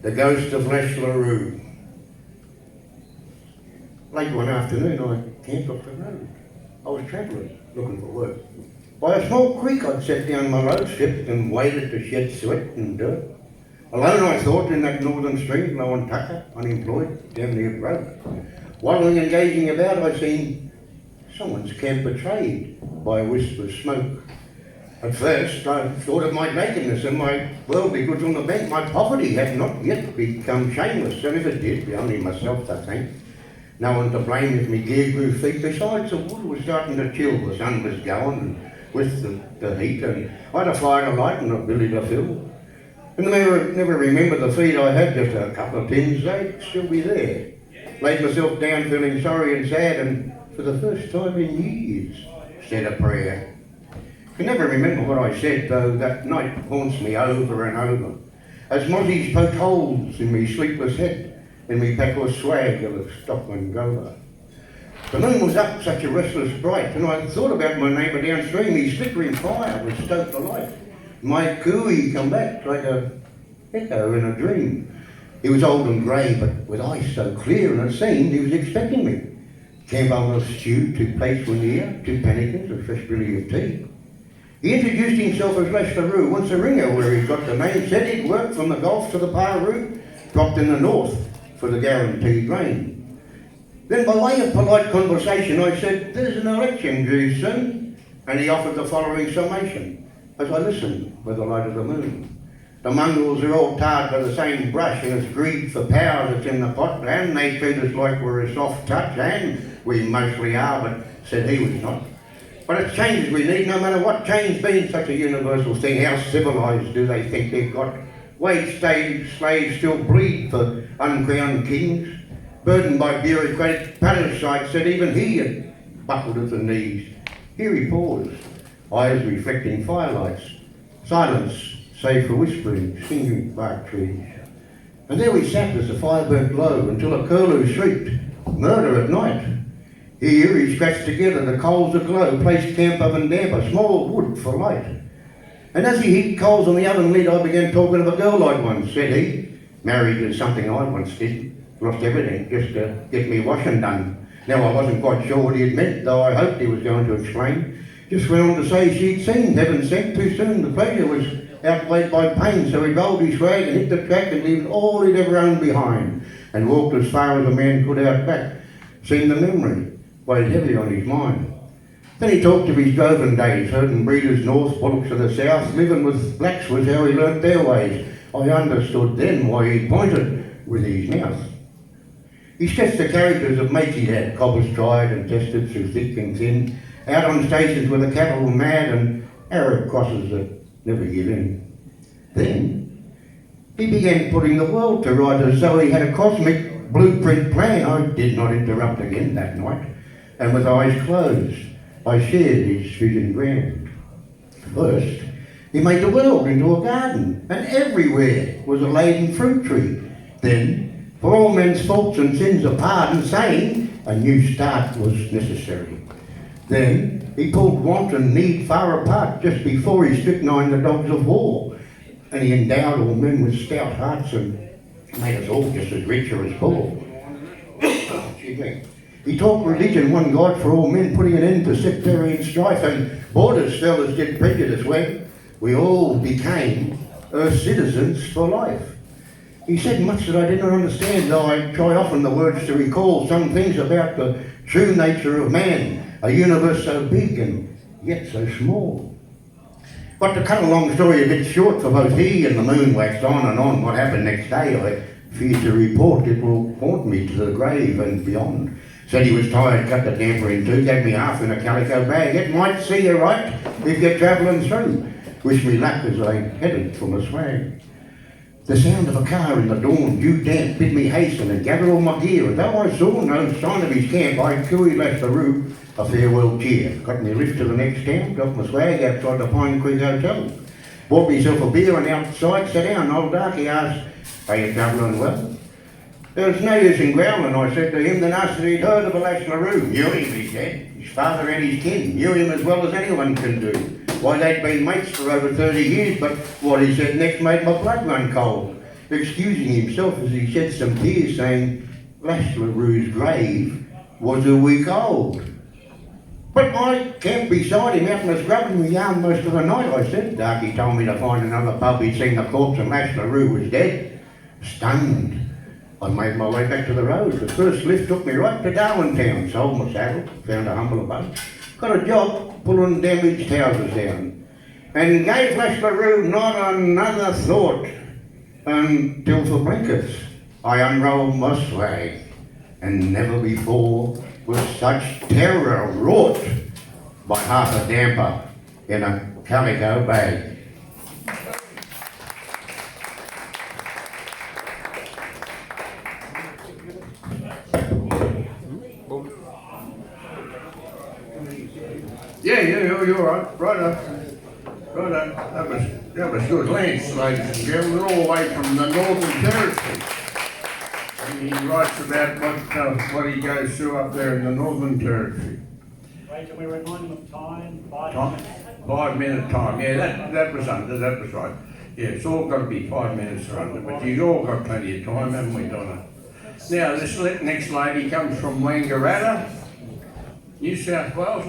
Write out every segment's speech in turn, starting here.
The Ghost of Lash Laroo. Late one afternoon I camped up the road. I was travelling, looking for work. By a small creek I'd set down my load strip and waited to shed sweat and dirt. Alone I thought in that northern stream, low on tucker, unemployed, down near broke. Waddling and gazing about I seen someone's camp betrayed by a wisp of smoke. At first I thought of my nakedness and my worldly goods on the bank. My poverty had not yet become shameless, and if it did, only myself to thank. No one to blame if me gear grew feet. Besides, the wood was starting to chill, the sun was going with the heat, and I had a fire to light and a billy to fill. And I never remember the feed I had, just a couple of tins, they'd still be there. Laid myself down feeling sorry and sad, and for the first time in years said a prayer. I can never remember what I said, though that night haunts me over and over, as mozzies poked holes in me sleepless head, and me peckless swag of a stockman gover. The moon was up, such a restless bright, and I thought about my neighbour downstream. His flickering fire was stoked alight. My cooey come back like a echo in a dream. He was old and grey, but with eyes so clear, and it seemed he was expecting me. Camp oven of stew, 2 plates were near, 2 pannikins, a fresh billy of tea. He introduced himself as Lash Laroo, once a ringer where he got the name, said he'd worked from the Gulf to the Paroo, dropped in the north for the guaranteed rain. Then by way of polite conversation I said, there's an election due soon, and he offered the following summation as I listened by the light of the moon. The mongrels are all tarred by the same brush, and it's greed for power that's in the pot, and they treat us like we're a soft touch, and we mostly are, but said he was not. But it's changes we need, no matter what, change being such a universal thing. How civilised do they think they've got? Wage slaves still bleed for uncrowned kings. Burdened by bureaucratic parasites, said even he had buckled at the knees. Here he paused, eyes reflecting firelights. Silence, save for whispering, singing bark trees. And there we sat as the fire burnt low until a curlew shrieked, murder at night. Here he scratched together the coals aglow, placed camp oven damper, small wood for light. And as he heaped coals on the oven lid, I began talking of a girl I'd once, said he. Married is something I once did. Lost everything just to get me washing done. Now I wasn't quite sure what he had meant, though I hoped he was going to explain. Just went on to say she'd seen heaven sent too soon. The pleasure was outweighed by pain, so he rolled his swag and hit the track and left all he'd ever owned behind, and walked as far as a man could out back. Seemed the memory weighed heavy on his mind. Then he talked of his droving days, herding breeders north, bullocks to the south. Living with blacks was how he learnt their ways. I understood then why he pointed with his mouth. He sketched the characters of mates he'd had, cobbers tried and tested through thick and thin, out on stations where the cattle were mad, and Arab crosses that never give in. Then he began putting the world to right as though he had a cosmic blueprint plan. I did not interrupt again that night, and with eyes closed I shared his vision ground. First, he made the world into a garden, and everywhere was a laden fruit tree. Then, for all men's faults and sins a pardon, saying a new start was necessary. Then he pulled want and need far apart just before he strychnine the dogs of war, and he endowed all men with stout hearts and made us all just as rich or as poor. Excuse me. He taught religion, one God for all men, putting an end to sectarian strife, and borders fell as did prejudice when we all became Earth citizens for life. He said much that I did not understand, though I try often the words to recall some things about the true nature of man, a universe so big and yet so small. But to cut a long story a bit short, for both he and the moon waxed on and on. What happened next day, I fear to report, it will haunt me to the grave and beyond. Said he was tired, cut the damper in two, gave me half in a calico bag. It might see you right if you're travelling through. Wish me luck as I headed for my swag. The sound of a car in the dawn, due damp, bid me hasten and gather all my gear. And though I saw no sign of his camp, I cooey Lash Laroo a farewell cheer. Got me lift to the next town, dropped my swag outside the Pine Creek Hotel. Bought myself a beer and outside sat down. Old Darky asked, "Are you travelling well?" There was no use in growling, I said to him, then asked if he'd heard of a Lash Laroo. Knew him, he said. His father and his kin knew him as well as anyone can do. Why, they'd been mates for over 30 years, but what he said next made my blood run cold. Excusing himself as he shed some tears, saying Lash Laroo's grave was a week old. But I camped beside him out in the scrub and we yarned most of the night, I said. Darky told me to find another pub. He'd seen the corpse and Lash Laroo was dead. Stunned, I made my way back to the road. The first lift took me right to Darwin town. Sold my saddle, found a humble abode. Got a job pulling damaged houses down. And gave Lash Laroo not another thought until for blankets I unrolled my swag. And never before was such terror wrought by half a damper in a calico bag. Yeah, you're right. Right. That was good. Lance, ladies and gentlemen, all the way from the Northern Territory. And he writes about what he goes through up there in the Northern Territory. Ray, can we remind him of time? 5 minutes. 5 minute time. Yeah, that was right. Yeah, it's all got to be 5 minutes or under, but you've all got plenty of time, haven't we, Donna? Now, this next lady comes from Wangaratta, New South Wales.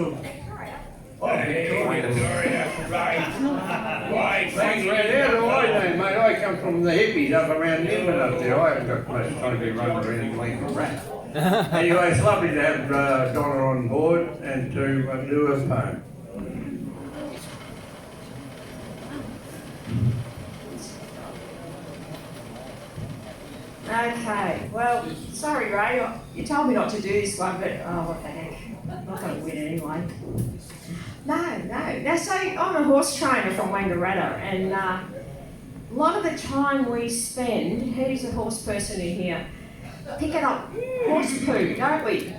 Victoria. Right. Thanks, Ray. How do I know, mate? I come from the hippies up around Newman up there. I haven't got much time to be running around playing for rats. Anyway, it's lovely to have Donna on board and to do her poem. Okay, well, sorry Ray, you told me not to do this one, but oh, what the heck, I'm not going to win anyway. No. Now, so I'm a horse trainer from Wangaratta, and a lot of the time we spend, who's a horse person in here, picking up horse poo, don't we?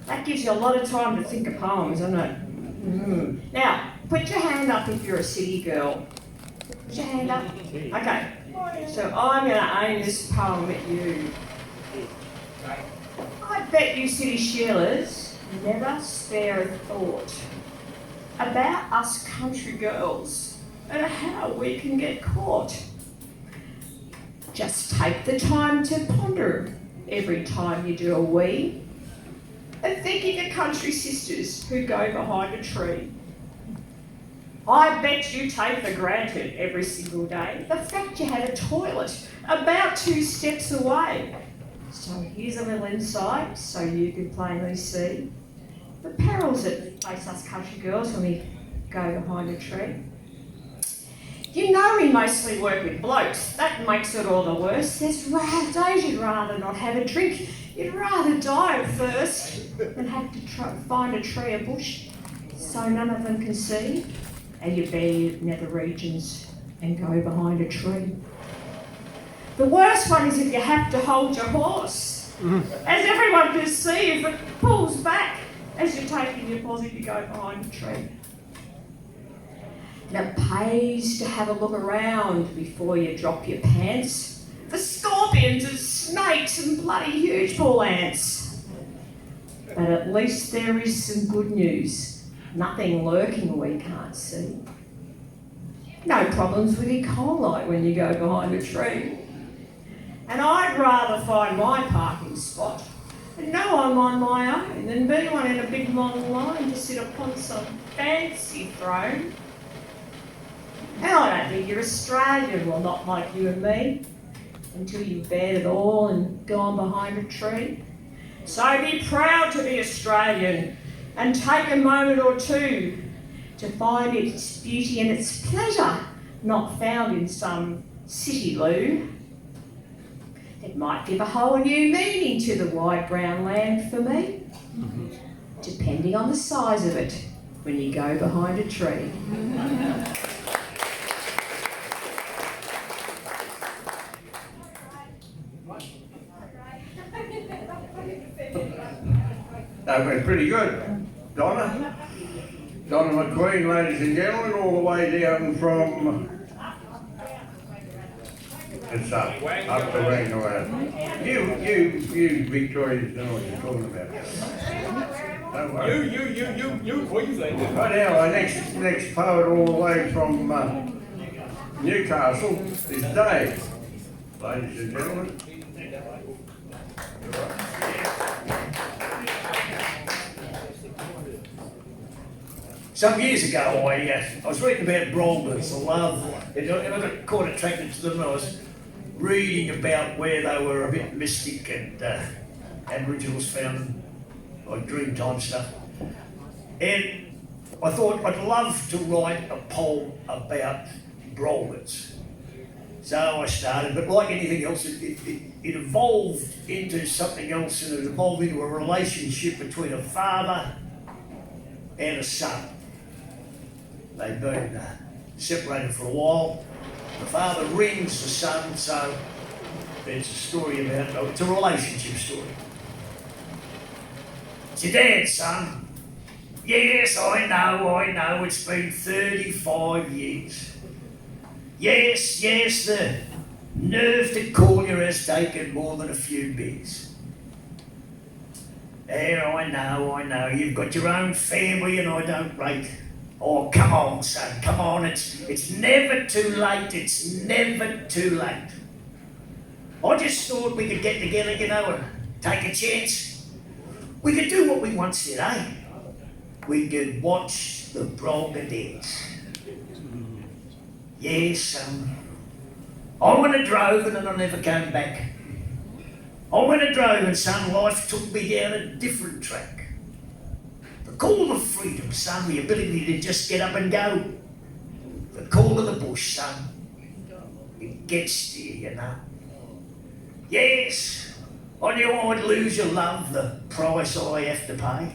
That gives you a lot of time to think of poems, doesn't it? Now, put your hand up if you're a city girl. Put your hand up. Okay. So I'm going to aim this poem at you. I bet you city shearers never spare a thought about us country girls and how we can get caught. Just take the time to ponder every time you do a wee and think of your country sisters who go behind a tree. I bet you take for granted every single day the fact you had a toilet about 2 steps away. So here's a little insight so you can plainly see the perils that face us country girls when we go behind a tree. You know we mostly work with blokes. That makes it all the worse. There's days you'd rather not have a drink. You'd rather die of thirst than have to find a tree or bush so none of them can see. And you bear your nether regions and go behind a tree. The worst one is if you have to hold your horse. As everyone can see, if it pulls back as you're taking your posse to go behind a tree. And it pays to have a look around before you drop your pants for scorpions and snakes and bloody huge ball ants. But at least there is some good news. Nothing lurking we can't see. No problems with E. coli when you go behind a tree. And I'd rather find my parking spot and know I'm on my own than be one in a big long line to sit upon some fancy throne. And I don't think you're Australian, well not like you and me, until you've bared it all and gone behind a tree. So be proud to be Australian and take a moment or two to find its beauty and its pleasure not found in some city loo. It might give a whole new meaning to the wide brown land for me, depending on the size of it when you go behind a tree. That went pretty good. Donna McQueen, ladies and gentlemen, all the way down from... It's up to Wangaratta. You Victorians know what you're talking about. Don't worry. You Queenslander. Right now, our next poet all the way from Newcastle is Dave. Ladies and gentlemen. Some years ago, I was reading about Brolgas, the love, and I got quite attracted to them. I was reading about where they were a bit mystic and Aboriginals found like Dreamtime stuff. And I thought I'd love to write a poem about Brolgas. So I started, but like anything else, it evolved into something else, and it evolved into a relationship between a father and a son. They've been separated for a while. The father rings the son, so it's a story about, it's a relationship story. It's your dad, son. Yes, I know, it's been 35 years. Yes, the nerve to call you has taken more than a few beers. Yeah, I know, you've got your own family and I don't rate. Oh, come on, son, come on, it's never too late, it's never too late. I just thought we could get together, and take a chance. We could do what we once did, eh? We could watch the Brolga dance. Yes, I went and drove and then I never came back. I went and drove and son, life took me down a different track. The call of freedom, son, the ability to just get up and go. The call of the bush, son. It gets to you, Yes, I knew I'd lose your love, the price I have to pay.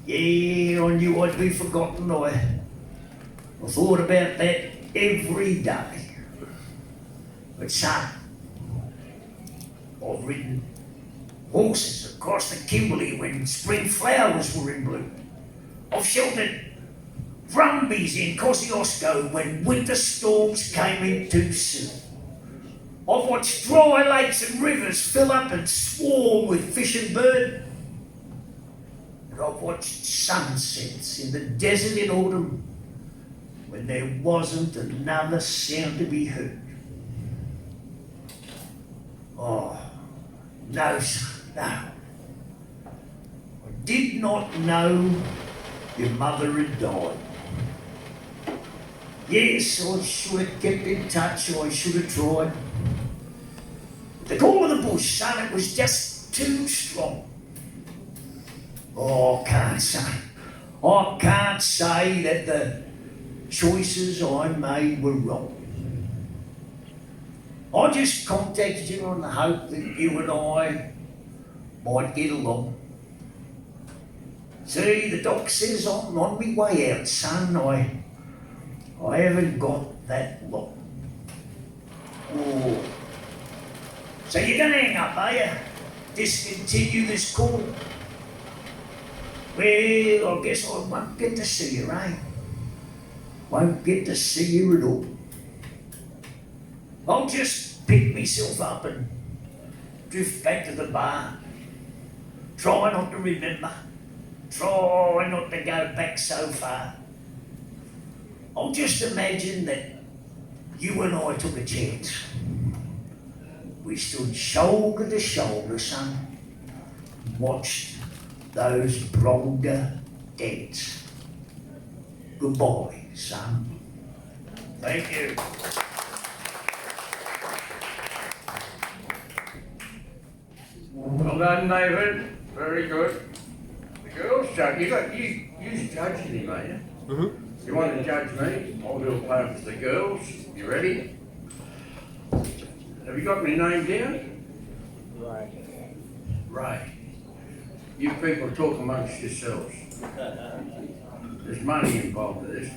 Yeah, I knew I'd be forgotten. I thought about that every day. But son, I've ridden horses across the Kimberley when spring flowers were in bloom. I've sheltered brumbies in Kosciuszko when winter storms came in too soon. I've watched dry lakes and rivers fill up and swarm with fish and bird. And I've watched sunsets in the desert in autumn when there wasn't another sound to be heard. Oh, no, son, no. I did not know your mother had died. Yes, I should have kept in touch, I should have tried. The call of the bush, son, it was just too strong. Oh, I can't say that the choices I made were wrong. I just contacted you on the hope that you and I might get along. See, the doc says I'm on my way out, son. I haven't got that long. Oh. So you're gonna hang up, are you? Discontinue this call? Well, I guess I won't get to see you, eh? Won't get to see you at all. I'll just pick myself up and drift back to the bar. Try not to remember. Try not to go back so far. I'll just imagine that you and I took a chance. We stood shoulder to shoulder, son, and watched those Brolga dance. Goodbye, son. Thank you. Well done, David. Very good. The girls judge. You judging him, mate. Mm-hmm. You want to judge me? I'll do a poem for the girls. You ready? Have you got my name down? Right. You people talk amongst yourselves. There's money involved in this.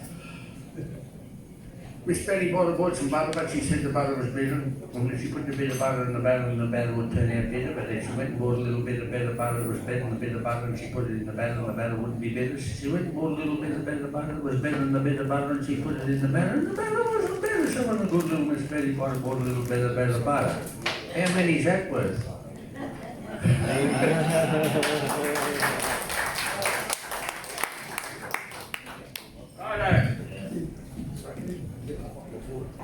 Miss Betty bought some butter, but she said the butter was bitter. And if she put a bit of butter in the batter, and the batter would turn out bitter. But then she went and bought a little bit of better butter, it was better than the bit of butter, and she put it in the batter, and the batter wouldn't be bitter. She went and bought a little bit of better butter, it was better than the bit of butter, and she put it in the batter, and the batter wasn't better. So when the good little Miss Betty bought a little bit of better butter. How many's that worth?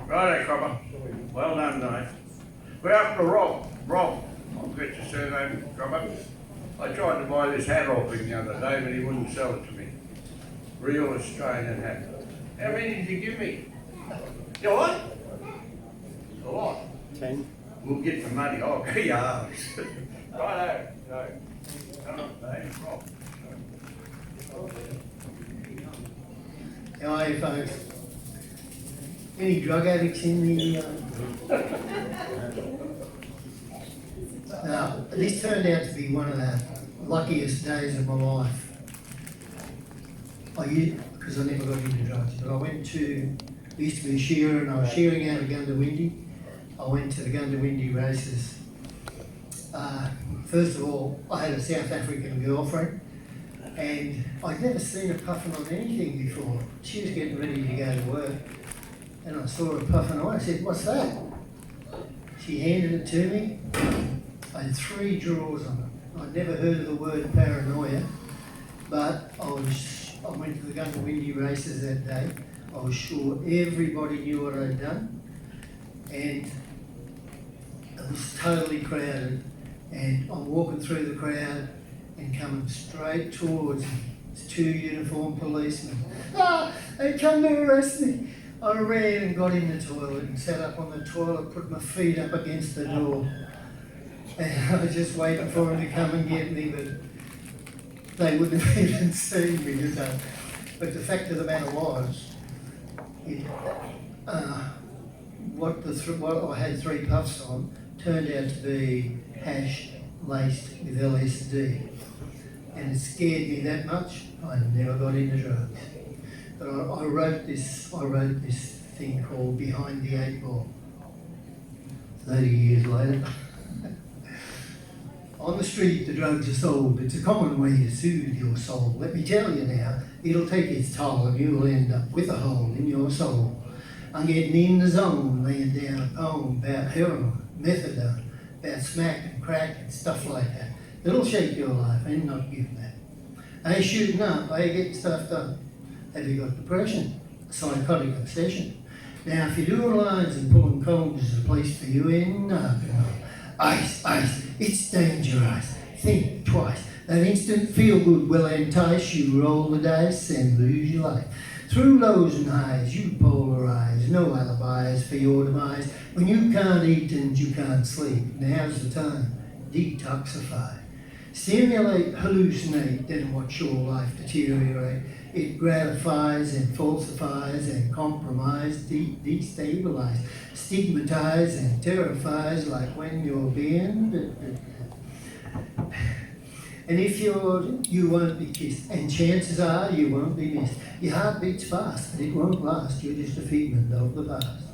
Righto, Copper. Well done, mate. We're up to Rob. Rob, I'll get your surname, Copper. I tried to buy this hat off him the other day, but he wouldn't sell it to me. Real Australian hat. How many did you give me? You what? A lot. 10. We'll get the money. Oh, yeah. Righto. No. Thanks, Rob. How are you folks? Any drug addicts in the... Now, this turned out to be one of the luckiest days of my life. Because I never got into drugs, but I used to be a shearer, and I was shearing out of Gundawindi. I went to the Gundawindi races. First of all, I had a South African girlfriend, and I'd never seen her puffing on anything before. She was getting ready to go to work, and I saw her puffing on. I said, "What's that?" She handed it to me. I had 3 drawers on it. I'd never heard of the word paranoia, but I went to the Gundawindi races that day. I was sure everybody knew what I'd done, and it was totally crowded, and I'm walking through the crowd and coming straight towards me. It's 2 uniformed policemen. They come to arrest me. I ran and got in the toilet and sat up on the toilet, put my feet up against the door. And I was just waiting for them to come and get me, but they wouldn't have even seen me. But the fact of the matter was, what I had 3 puffs on turned out to be hash laced with LSD. And it scared me that much, I never got into drugs. But I wrote this thing called Behind the 8 Ball, 30 years later. On the street, the drugs are sold. It's a common way to soothe your soul. Let me tell you now, it'll take its toll and you'll end up with a hole in your soul. I'm getting in the zone, laying down a poem about heroin, methadone, about smack and crack and stuff like that. It'll shake your life and not give that. I ain't shooting up, I ain't getting stuff done. Have you got depression? A psychotic obsession? Now, if you're doing lines and pulling cones, there's a place for you in ice, ice, it's dangerous. Think twice. That instant feel-good will entice you. Roll the dice and lose your life. Through lows and highs, you polarize. No alibis for your demise. When you can't eat and you can't sleep, now's the time. Detoxify. Stimulate, hallucinate, then watch your life deteriorate. It gratifies and falsifies and compromise, destabilize, stigmatize and terrifies, like when you're being... And if you won't be kissed, and chances are you won't be missed. Your heart beats fast, but it won't last. You're just a figment of the past.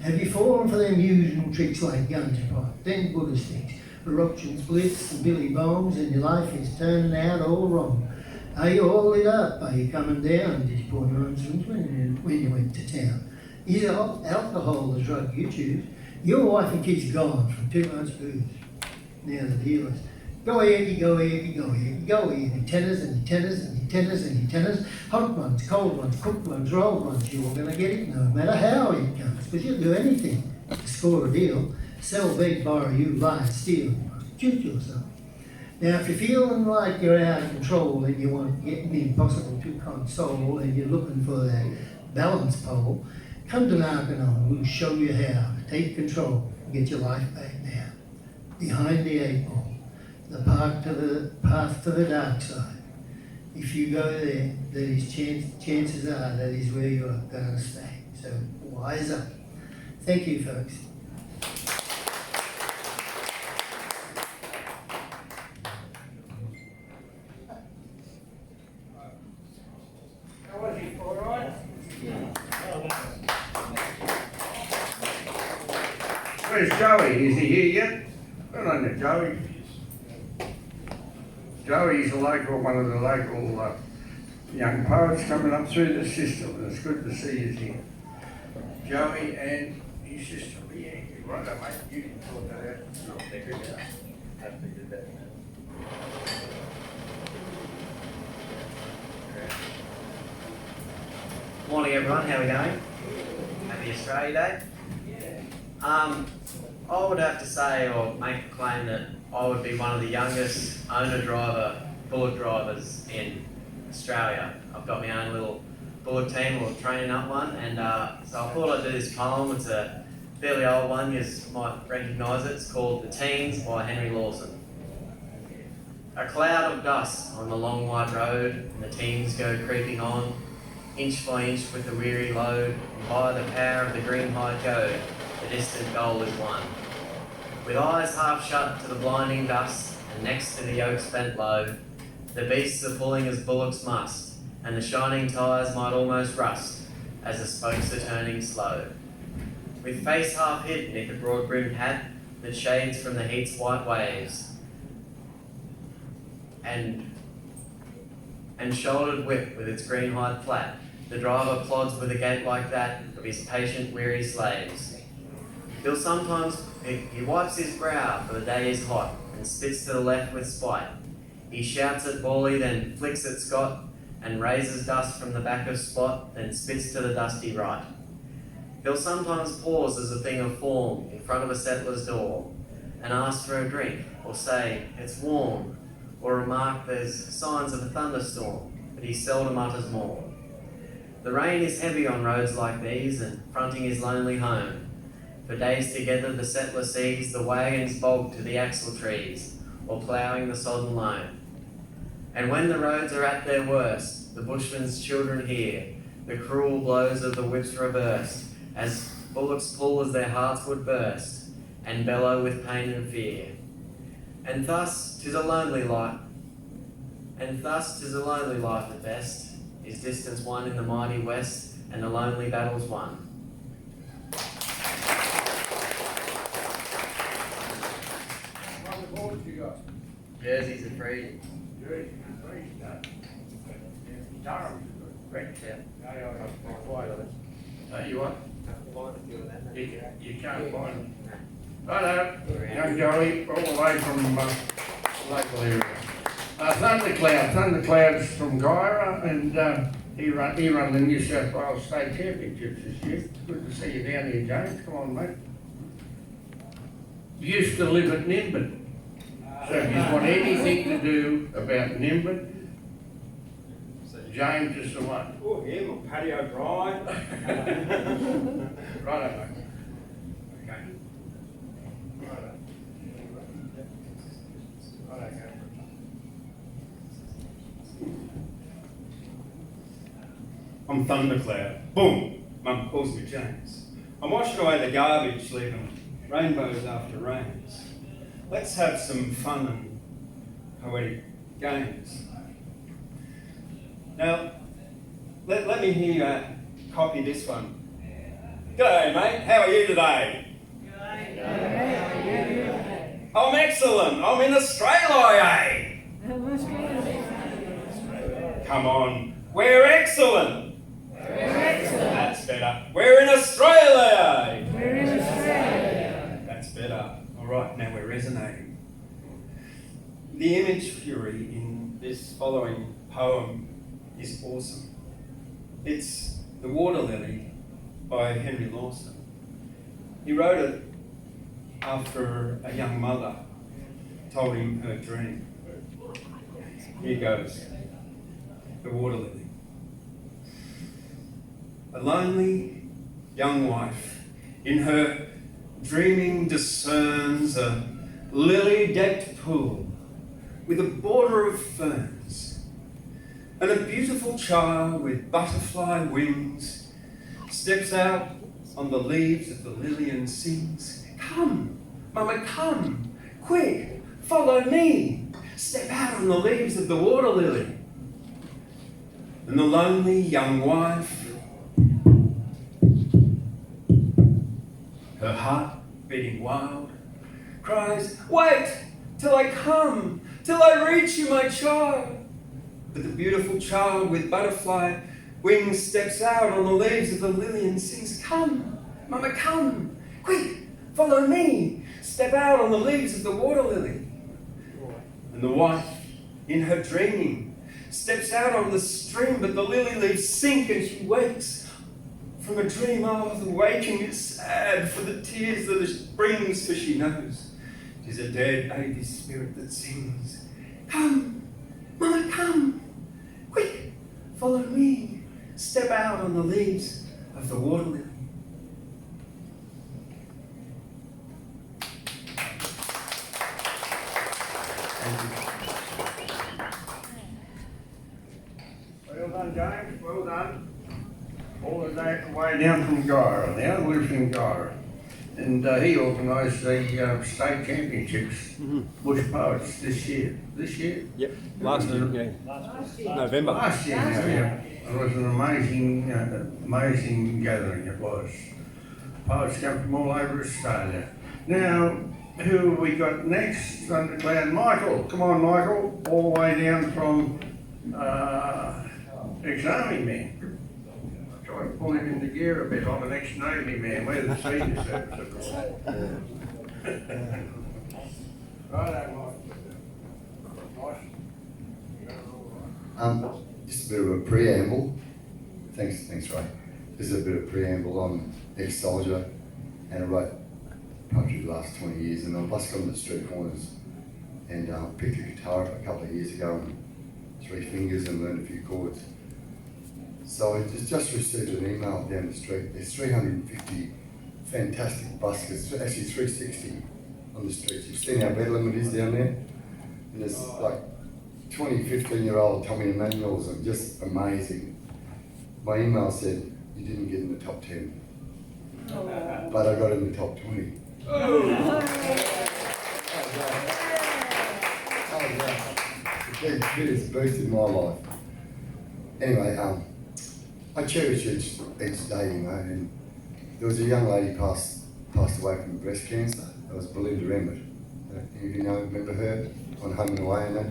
Have you fallen for them using tricks like ganja pot, then Buddha sticks, eruption splits and Billy Bones, and your life is turning out all wrong? Are you all lit up? Are you coming down? Did you pour nonsense when you went to town? Is alcohol the drug you choose? Your wife and kids gone from 2 months booze. Now the dealers. Go ahead, go ahead, go ahead, go ahead. Your tenors and your tenors and your tenors and your tenors. Hot ones, cold ones, cooked ones, rolled ones. You're going to get it no matter how it comes. Because you'll do anything to score a deal. Sell, beg, borrow, you lie, steal. Shoot yourself. Now, if you're feeling like you're out of control and you want getting impossible to console and you're looking for that balance pole, come to Narconon. We'll show you how to take control and get your life back now. Behind the 8 Ball, the path to the dark side. If you go there, that is chances are that is where you're going to stay. So wise up. Thank you, folks. How was he? All right? Where's Joey? Is he here yet? Good on you, Joey. Joey's one of the local young poets coming up through the system, and it's good to see you here. Joey and his sister, Bianca. Right, mate, you can sort that out. I'll figure it out. I figured that out. Morning everyone, how are we going? Australia Day. I would have to say, or make a claim, that I would be one of the youngest owner-driver bullock drivers in Australia. I've got my own little bullock team, or training up one, and so I thought I'd do this poem. It's a fairly old one, you might recognise it. It's called The Teens by Henry Lawson. A cloud of dust on the long white road, and the teens go creeping on, inch by inch with the weary load, and by the power of the green-hide goad, the distant goal is won. With eyes half shut to the blinding dust, and next to the yokes bent low, the beasts are pulling as bullocks must, and the shining tyres might almost rust, as the spokes are turning slow. With face half hid beneath a broad-brimmed hat that shades from the heat's white waves, and shouldered whip with its green-hide flat, the driver plods with a gait like that of his patient, weary slaves. He'll sometimes, he wipes his brow, for the day is hot, and spits to the left with spite. He shouts at Bawley, then flicks at Scott, and raises dust from the back of Spot, then spits to the dusty right. He'll sometimes pause as a thing of form in front of a settler's door, and ask for a drink, or say, it's warm, or remark there's signs of a thunderstorm, but he seldom utters more. The rain is heavy on roads like these, and fronting his lonely home. For days together the settler sees the wagons bogged to the axle trees, or ploughing the sodden loam. And when the roads are at their worst, the bushman's children hear the cruel blows of the whips reversed, as bullocks pull as their hearts would burst, and bellow with pain and fear. And thus 'tis a lonely life, at best, is distance won in the mighty west, and the lonely battles won. What you got? Jerseys are free. Jerseys are free. Guitars. Great. Yeah. You what? You can't find them. Hello, young Joey, all the way from local area. Thundercloud's from Gyra, and he run the New South Wales State Championships this year. Good to see you down here, James. Come on, mate. Used to live at Nimbin. So if you want anything to do about Nimbin, James is the one. Oh, yeah, my patio dry. Righto, mate. Okay. I'm Thundercloud. Boom! Mum calls me James. I'm washing away the garbage, leaving rainbows after rains. Let's have some fun and poetic games. Now, let me hear you copy this one. G'day, mate. How are you today? G'day. I'm excellent. I'm in Australia, eh? Come on. We're excellent. That's better. We're in Australia. That's better. All right, now we're resonating. The imagery in this following poem is awesome. It's The Water Lily by Henry Lawson. He wrote it after a young mother told him her dream. Here goes. The Water Lily. A lonely young wife in her dreaming discerns a lily-decked pool with a border of ferns, and a beautiful child with butterfly wings steps out on the leaves of the lily and sings, "Come, Mama, come, quick, follow me, step out on the leaves of the water lily." And the lonely young wife, her heart beating wild, cries, "Wait till I come, till I reach you, my child." But the beautiful child with butterfly wings steps out on the leaves of the lily and sings, "Come, Mama, come, quick, follow me, step out on the leaves of the water lily." And the wife, in her dreaming, steps out on the stream, but the lily leaves sink and she wakes From a dream, oh, the waking is sad, for the tears that it brings, for she knows 'tis a dead baby's spirit that sings. Come, mother, come, quick, follow me, step out on the leaves of the water lily. Well done, James, well done. All the way down from Gyra, now lives in Gyra. And he organised the state championships, Bush Poets, this year. This year? Yep, last year, yeah. November. Last year, yeah. It was an amazing, amazing gathering, it was. Poets come from all over Australia. Now, who have we got next? Thundercloud. Micheal, come on Micheal, all the way down from ex-army man. Try to pull him into gear a bit. I'm an ex-Navy man. We're the senior service. Right, Just a bit of a preamble. Thanks, Ray. This is a bit of preamble. I'm ex-soldier and I wrote poetry the last 20 years, and I busked on the street corners and picked a guitar up a couple of years ago and 3 fingers and learned a few chords. So I just received an email down the street. There's 350 fantastic buskers, actually 360 on the streets. You've seen how bedlam it is down there? And there's like 20, 15-year-old Tommy Emmanuels are just amazing. My email said, you didn't get in the top 10, but I got in the top 20. Oh, yeah. The biggest boost in my life. Anyway, I cherish each day, you know, and there was a young lady passed away from breast cancer. That was Belinda Emmett. Any of you remember her on Home and Away and that?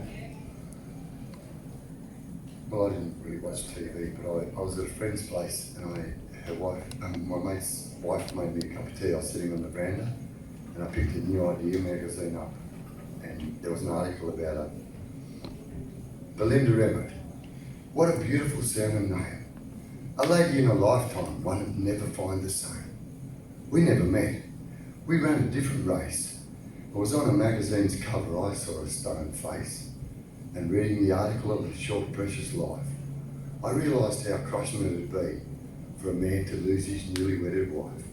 Well, I didn't really watch TV, but I was at a friend's place and her wife, my mate's wife made me a cup of tea. I was sitting on the veranda and I picked a New Idea magazine up and there was an article about her. Belinda Emmett. What a beautiful sounding name. A lady in a lifetime, one would never find the same. We never met. We ran a different race. I was on a magazine's cover, I saw a stone face. And reading the article of a short, precious life, I realised how crushing it would be for a man to lose his newly wedded wife.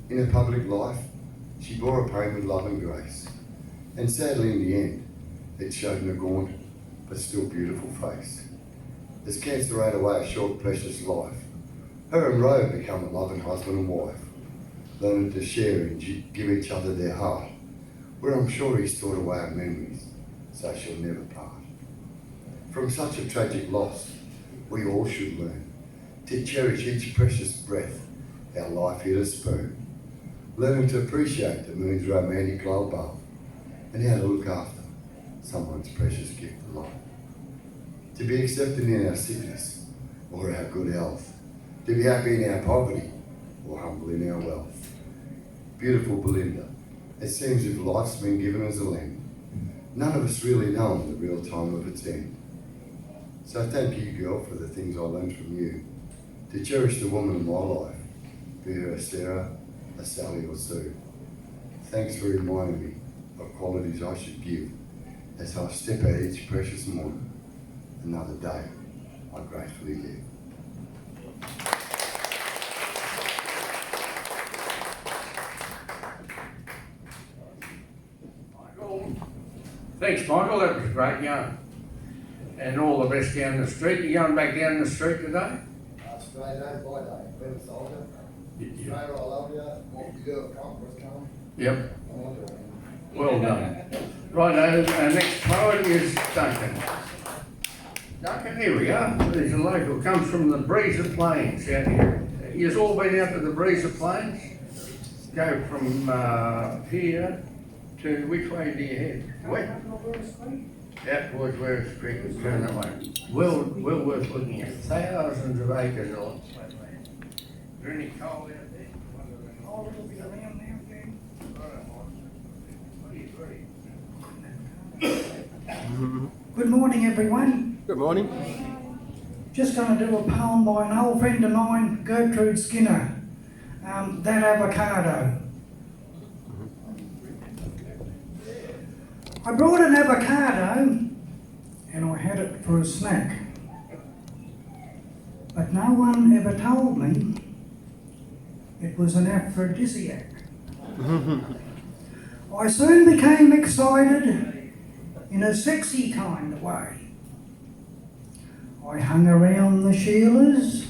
In her public life, she bore a pain with love and grace. And sadly, in the end, it showed in a gaunt, but still beautiful face. As cancer ate away a short, precious life, her and Ray had become a loving husband and wife, learning to share and give each other their heart, where I'm sure he's stored away our memories, so she'll never part. From such a tragic loss, we all should learn to cherish each precious breath our life hit a spoon, learning to appreciate the moon's romantic glow above, and how to look after someone's precious gift of life. To be accepted in our sickness or our good health, to be happy in our poverty or humble in our wealth. Beautiful Belinda, it seems as if life's been given as a lend. None of us really know the real time of its end. So thank you, girl, for the things I learned from you, to cherish the woman in my life, be her a Sarah, a Sally or Sue. Thanks for reminding me of qualities I should give as I step out each precious morning. Another day I gratefully live. Thanks, Micheal. That was a great yarn. And all the best down the street. You going back down the street today? Straight day by day, better soldier. Straight all over you, what you do at conference come. Yep. Well done. Right, our next poet is Duncan. Duncan, here we are. He's a local, comes from the Breezer Plains out here. You've all been out to the Breezer Plains? Go from here to which way do you head? West? Out towards Werris Creek and turn that way. Well worth looking at. Thousands of acres on. Is there any coal out there? Oh, it'll be around there again. Good morning, everyone. Good morning. just going to do a poem by an old friend of mine, Gertrude Skinner, That Avocado. I brought an avocado and I had it for a snack. But no one ever told me it was an aphrodisiac. I soon became excited in a sexy kind of way. I hung around the Sheilas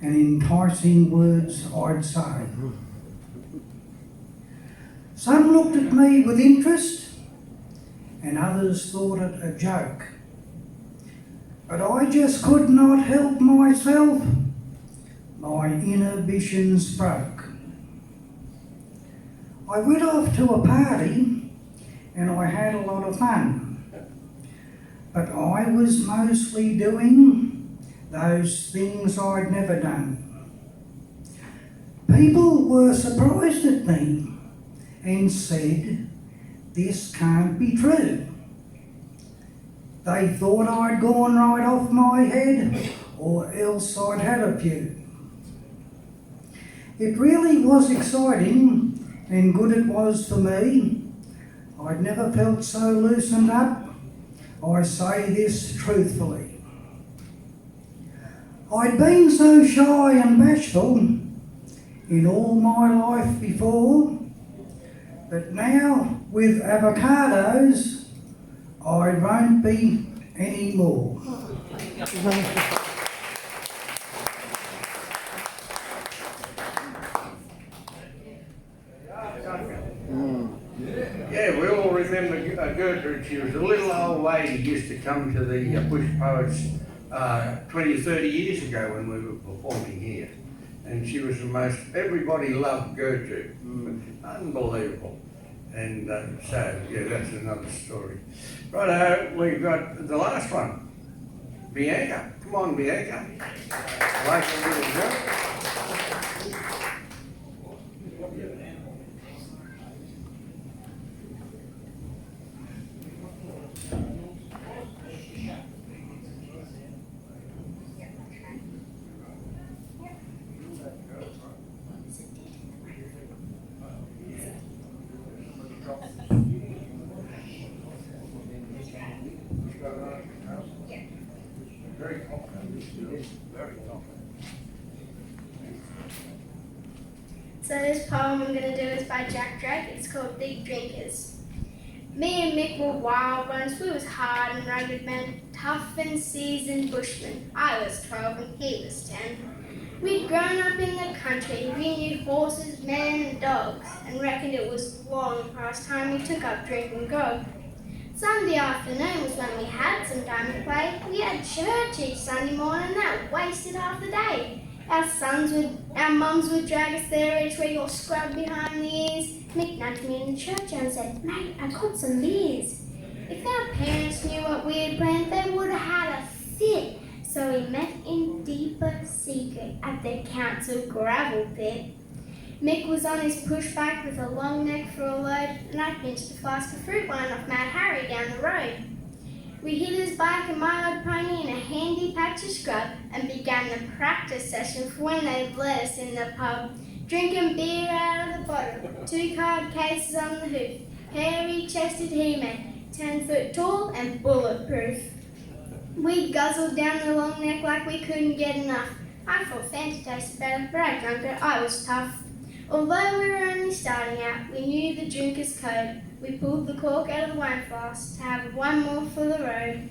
and enticing words I'd say. Some looked at me with interest and others thought it a joke. But I just could not help myself. My inhibitions broke. I went off to a party and I had a lot of fun. But I was mostly doing those things I'd never done. People were surprised at me and said, "This can't be true." They thought I'd gone right off my head, or else I'd had a few. It really was exciting, and good it was for me. I'd never felt so loosened up. I say this truthfully. I'd been so shy and bashful in all my life before, but now with avocados, I won't be anymore. Yeah, we all remember Gertrude. She was a little old lady who used to come to the Bush Poets 20 or 30 years ago when we were performing here. And she was the most, everybody loved Gertrude. Unbelievable. And so, yeah, that's another story. Right, we've got the last one. Bianca. Come on, Bianca. Like a little girl. So this poem I'm going to do is by Jack Drake. It's called Big Drinkers. Me and Mick were wild ones. We was hard and rugged men, tough and seasoned bushmen. I was 12 and he was 10. We'd grown up in the country. We knew horses, men and dogs, and reckoned it was long past time we took up drinking grog. Sunday afternoon was when we had some time to play. We had church each Sunday morning. That wasted half the day. Our mums would drag us there each week, all scrubbed behind the ears. Mick nudged me in the church and said, "Mate, I got some beers." If our parents knew what we had planned, they would have had a fit. So we met in deeper secret at the council gravel pit. Mick was on his pushbike with a long neck for a load, and I pinched a flask of fruit wine off Mad Harry down the road. We hid his bike and my old pony in a handy patch of scrub and began the practice session for when they'd let us in the pub. Drinking beer out of the bottle, 2 card cases on the hoof, hairy-chested he-man, 10 foot tall and bulletproof. We guzzled down the long neck like we couldn't get enough. I thought Fanta tasted better, but I drank it, I was tough. Although we were only starting out, we knew the drinker's code. We pulled the cork out of the wine flask to have one more for the road.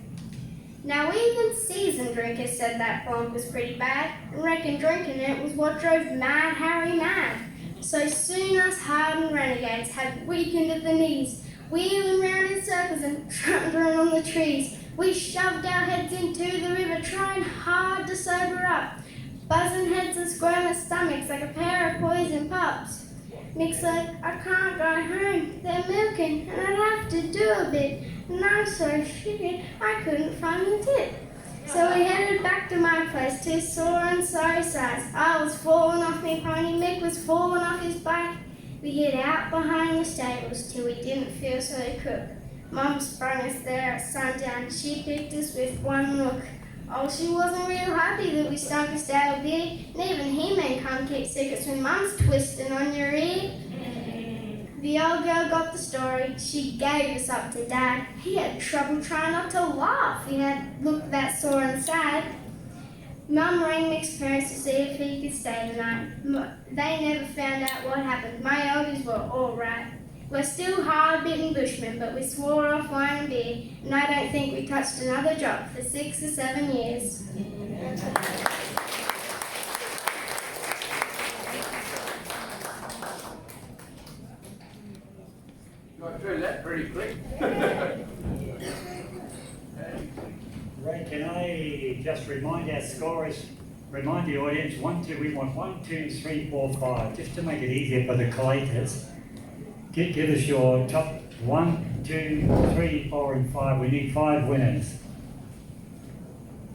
Now even seasoned drinkers said that poem was pretty bad, and reckoned drinking it was what drove Mad Harry mad. So soon us hardened renegades had weakened at the knees, wheeling round in circles and trundling on the trees. We shoved our heads into the river, trying hard to sober up, buzzing heads and squirming stomachs like a pair of poison pups. Mick's like, "I can't go home, they're milking, and I'd have to do a bit, and I'm so sugared I couldn't find the tip." So we headed back to my place, too sore and sorry sighs. I was falling off my pony, Mick was falling off his bike. We hid out behind the stables till we didn't feel so crook. Mum sprung us there at sundown, she picked us with one look. Oh, she wasn't real happy that we stunk a stale beer, and even He-Man can't keep secrets when Mum's twisting on your ear. The old girl got the story. She gave us up to Dad. He had trouble trying not to laugh. He had looked that sore and sad. Mum rang Mick's parents to see if he could stay the night. They never found out what happened. My oldies were all right. We're still hard-bitten bushmen, but we swore off wine and beer, and I don't think we touched another drop for 6 or 7 years. Got through that pretty quick. Ray, can I just remind our scorers, remind the audience, we want 1, 2, 3, 4, 5, just to make it easier for the collators. Give us your top 1, 2, 3, 4 and 5. We need 5 winners.